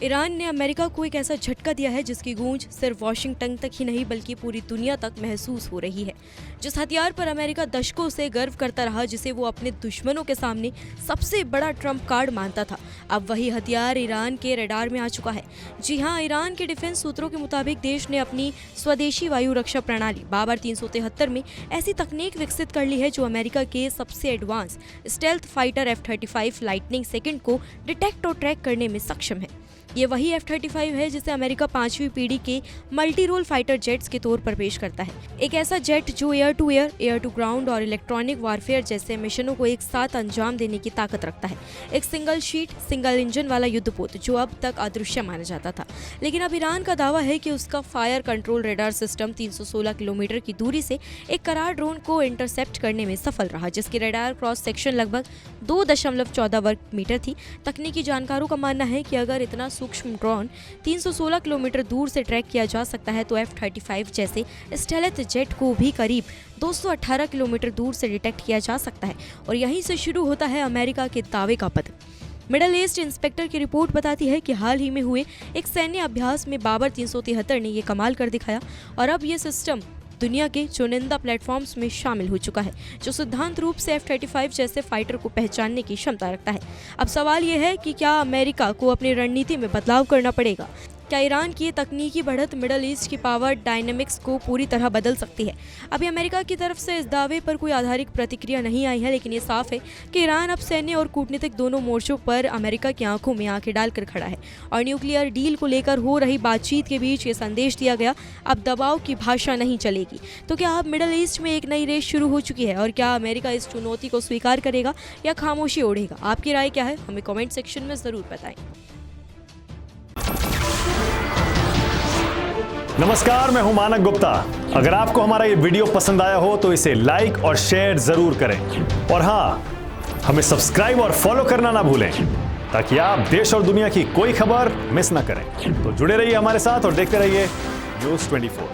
Iran ने America को एक ऐसा झटका दिया है जिसकी गूंज सिर्फ वॉशिंगटन तक ही नहीं बल्कि पूरी दुनिया तक महसूस हो रही है। जिस हथियार पर अमेरिका दशकों से गर्व करता रहा, जिसे वो अपने दुश्मनों के सामने सबसे बड़ा ट्रम्प कार्ड मानता था, अब वही हथियार ईरान के रडार में आ चुका है। जी हाँ, ईरान के डिफेंस सूत्रों के मुताबिक देश ने अपनी स्वदेशी वायु रक्षा प्रणाली बाबर 373 में ऐसी तकनीक विकसित कर ली है जो अमेरिका के सबसे advance stealth fighter F-35 lightning second को डिटेक्ट और ट्रैक करने में सक्षम है। ये वही F-35 है जिसे अमेरिका 5वीं पीढ़ी के मल्टी रोल फाइटर जेट्स के तौर पर पेश करता है। एक ऐसा जेट जो एयर टू ग्राउंड और इलेक्ट्रॉनिक वारफेयर जैसे मिशनों को एक साथ अंजाम देने की ताकत रखता है। एक सिंगल इंजन वाला युद्धपोत जो अब तक अदृश्य माना जाता था, लेकिन अब ईरान का दावा है कि उसका fire control radar system 316 kilometre की दूरी से एक करार ड्रोन को इंटरसेप्ट करने में सफल रहा, जिसकी रडार क्रॉस सेक्शन लगभग 2.14 वर्ग मीटर थी। तकनीकी जानकारों का मानना है कि अगर इतना सूक्ष्म ड्रोन 316 किलोमीटर दूर से ट्रैक किया जा सकता है तो F-35 जैसे स्टेल्थ जेट को भी करीब 218 किलोमीटर दूर से डिटेक्ट किया जा सकता है। और यहीं से शुरू होता है अमेरिका के दावे का पद। मिडल ईस्ट इंस्पेक्टर की रिपोर्ट बताती है कि हाल ही में हुए एक सैन्य अभ्यास में बाबर 373 ने ये कमाल कर दिखाया और अब ये सिस्टम दुनिया के चुनिंदा प्लेटफॉर्म्स में शामिल हो चुका है, जो सिद्धांत रूप से F-35 जैसे फाइटर को पहचानने की क्षमता रखता है। अब सवाल यह है कि क्या अमेरिका को अपनी रणनीति में बदलाव करना पड़ेगा? क्या ईरान की तकनीकी बढ़त मिडल ईस्ट की पावर डायनेमिक्स को पूरी तरह बदल सकती है? अभी अमेरिका की तरफ से इस दावे पर कोई आधारित प्रतिक्रिया नहीं आई है, लेकिन ये साफ है कि ईरान अब सैन्य और कूटनीतिक दोनों मोर्चों पर अमेरिका की आंखों में आंखें डालकर खड़ा है। और न्यूक्लियर डील को लेकर हो रही बातचीत के बीच ये संदेश दिया गया, अब दबाव की भाषा नहीं चलेगी। तो क्या अब मिडल ईस्ट में एक नई रेस शुरू हो चुकी है और क्या अमेरिका इस चुनौती को स्वीकार करेगा या खामोशी ओढ़ेगा? आपकी राय क्या है? हमें कमेंट सेक्शन में जरूर बताएं। नमस्कार, मैं हूं मानक गुप्ता। अगर आपको हमारा ये वीडियो पसंद आया हो तो इसे लाइक और शेयर जरूर करें और हाँ, हमें सब्सक्राइब और फॉलो करना ना भूलें ताकि आप देश और दुनिया की कोई खबर मिस ना करें। तो जुड़े रहिए हमारे साथ और देखते रहिए न्यूज़ 24।